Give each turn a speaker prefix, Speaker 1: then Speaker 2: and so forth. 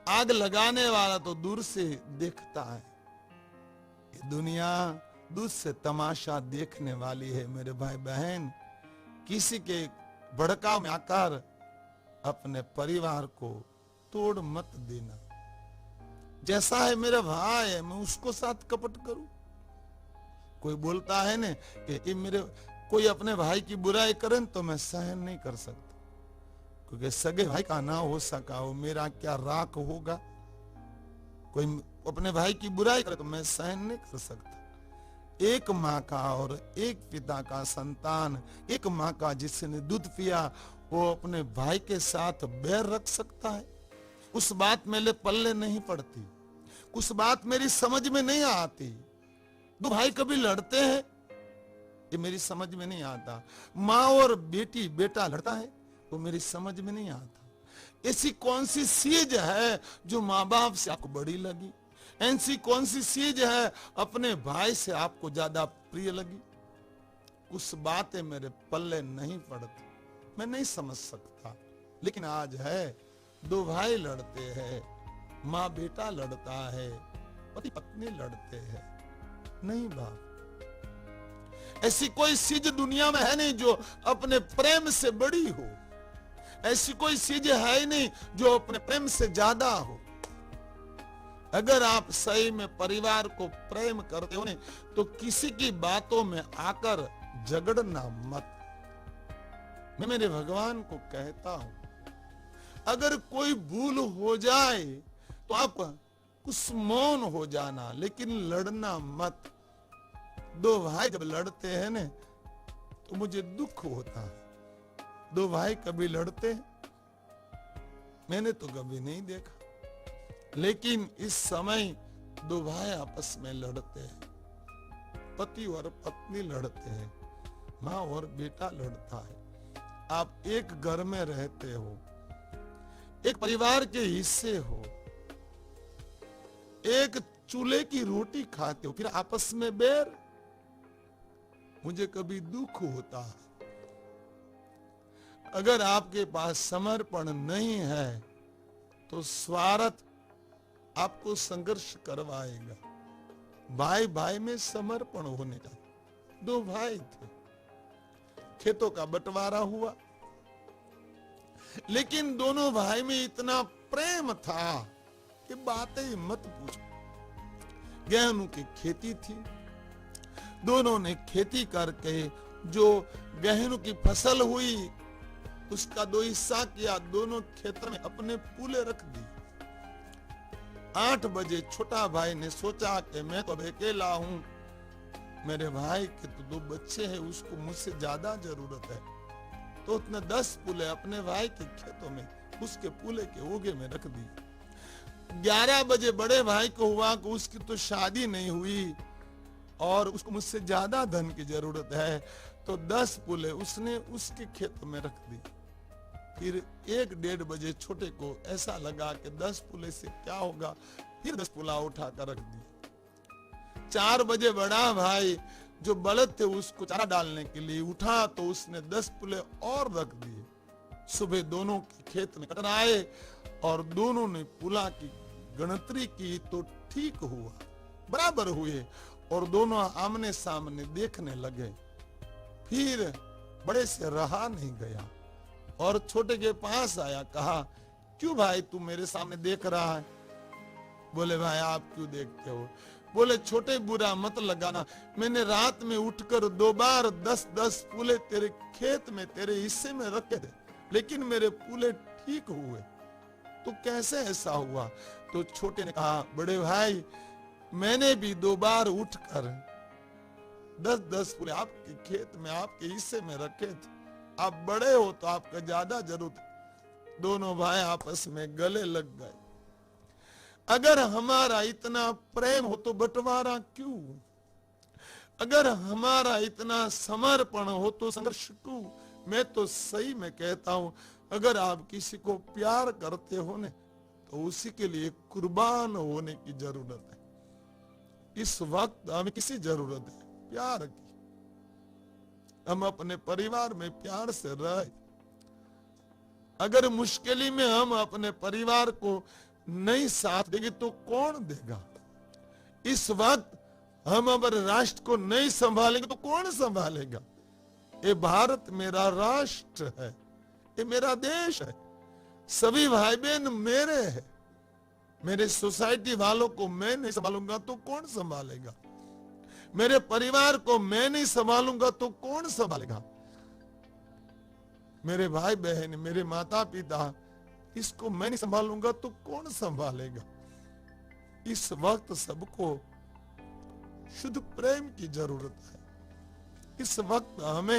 Speaker 1: आग लगाने वाला तो दूर से देखता है। ये दुनिया दूर से तमाशा देखने वाली है। मेरे भाई बहन, किसी के भड़काव में आकर अपने परिवार को तोड़ मत देना। जैसा है मेरा भाई है, मैं उसको साथ कपट करूं? कोई बोलता है ना कि ये मेरे कोई अपने भाई की बुराई करे तो मैं सहन नहीं कर सकता, क्योंकि सगे भाई का ना हो सका वो मेरा क्या राख होगा। कोई अपने भाई की बुराई करे तो मैं सहन नहीं कर सकता। एक माँ का और एक पिता का संतान, एक माँ का जिसने दूध पिया, वो अपने भाई के साथ बैर रख सकता है? उस बात मेरे पल्ले नहीं पड़ती, उस बात मेरी समझ में नहीं आती। दो भाई कभी लड़ते हैं, ये मेरी समझ में नहीं आता। माँ और बेटी बेटा लड़ता है, वो मेरी समझ में नहीं आता। ऐसी कौन सी चीज है जो माँ बाप से आपको बड़ी लगी? ऐसी कौन सी चीज है अपने भाई से आपको ज्यादा प्रिय लगी? उस बातें मेरे पल्ले नहीं पड़ती, मैं नहीं समझ सकता। लेकिन आज है, दो भाई लड़ते हैं, माँ बेटा लड़ता है, पति पत्नी लड़ते हैं। नहीं बाप, ऐसी कोई चीज दुनिया में है नहीं जो अपने प्रेम से बड़ी हो। ऐसी कोई चीज है ही नहीं जो अपने प्रेम से ज्यादा हो। अगर आप सही में परिवार को प्रेम करते हो, तो किसी की बातों में आकर झगड़ना मत। मैं मेरे भगवान को कहता हूं, अगर कोई भूल हो जाए तो आप कुछ मौन हो जाना, लेकिन लड़ना मत। दो भाई जब लड़ते हैं ना, तो मुझे दुख होता है। दो भाई कभी लड़ते हैं? मैंने तो कभी नहीं देखा। लेकिन इस समय दो भाई आपस में लड़ते हैं, पति और पत्नी लड़ते हैं, माँ और बेटा लड़ता है। आप एक घर में रहते हो, एक परिवार के हिस्से हो, एक चूल्हे की रोटी खाते हो, फिर आपस में बैर। मुझे कभी दुख होता है। अगर आपके पास समर्पण नहीं है तो स्वार्थ आपको संघर्ष करवाएगा। भाई भाई में समर्पण होने का। दो भाई थे, खेतों का बंटवारा हुआ, लेकिन दोनों भाई में इतना प्रेम था कि बातें ही मत पूछो। गेहूं की खेती थी, दोनों ने खेती करके जो गेहूं की फसल हुई उसका दो हिस्सा किया, दोनों खेत में अपने पूले रख दी। 8 बजे छोटा भाई ने सोचा कि मैं तो अकेला हूं, मेरे भाई के तो 2 बच्चे हैं, उसको मुझसे ज्यादा जरूरत है, तो उसने 10 पूले अपने भाई के खेतों में उसके पूले के ओगे में रख दी। 11 बजे बड़े भाई को हुआ कि उसकी तो शादी नहीं हुई और उसको मुझसे ज्यादा धन की जरूरत है, तो 10 पूले उसने उसके खेत में रख दी। फिर 1-1:30 बजे छोटे को ऐसा लगा कि 10 पूले से क्या होगा, फिर 10 पूला उठा कर रख दी। 4 बजे बड़ा भाई जो बलद थे उसको चारा डालने के लिए उठा, तो उसने 10 पूले और रख दिए। सुबह दोनों के खेत में कटन आए और दोनों ने पूला की गिनती की तो ठीक हुआ, बराबर हुए, और दोनों आमने सामने देखने लगे। फिर बड़े से रहा नहीं गया और छोटे के पास आया, कहा क्यों भाई तू मेरे सामने देख रहा है? बोले भाई आप क्यों देखते हो? बोले छोटे बुरा मत लगाना, मैंने रात में उठकर 2 बार 10-10 पूले तेरे खेत में तेरे हिस्से में रखे थे, लेकिन मेरे पूले ठीक हुए, तो कैसे ऐसा हुआ? तो छोटे ने कहा बड़े भाई मैंने भी 2 बार उठकर 10-10 पूले आपके खेत में आपके हिस्से में रखे थे, आप बड़े हो तो आपका ज्यादा जरूरत। दोनों भाई आपस में गले लग गए। अगर हमारा इतना प्रेम हो तो बंटवारा क्यों? अगर हमारा इतना समर्पण हो तो संघर्ष क्यों? मैं तो सही में कहता हूं, अगर आप किसी को प्यार करते हो ने तो उसी के लिए कुर्बान होने की जरूरत है। इस वक्त हमें किसी जरूरत है प्यार की। हम अपने परिवार में प्यार से रहे। अगर मुश्किली में हम अपने परिवार को नहीं साथ देगी तो कौन देगा? इस वक्त हम अगर राष्ट्र को नहीं संभालेंगे तो कौन संभालेगा? ये भारत मेरा राष्ट्र है, ये मेरा देश है, सभी भाई बहन मेरे हैं। मेरे सोसाइटी वालों को मैं नहीं संभालूंगा तो कौन संभालेगा? मेरे परिवार को मैं नहीं संभालूंगा तो कौन संभालेगा? मेरे भाई बहन, मेरे माता पिता, इसको मैं नहीं संभालूंगा तो कौन संभालेगा? इस वक्त सबको शुद्ध प्रेम की जरूरत है। इस वक्त हमें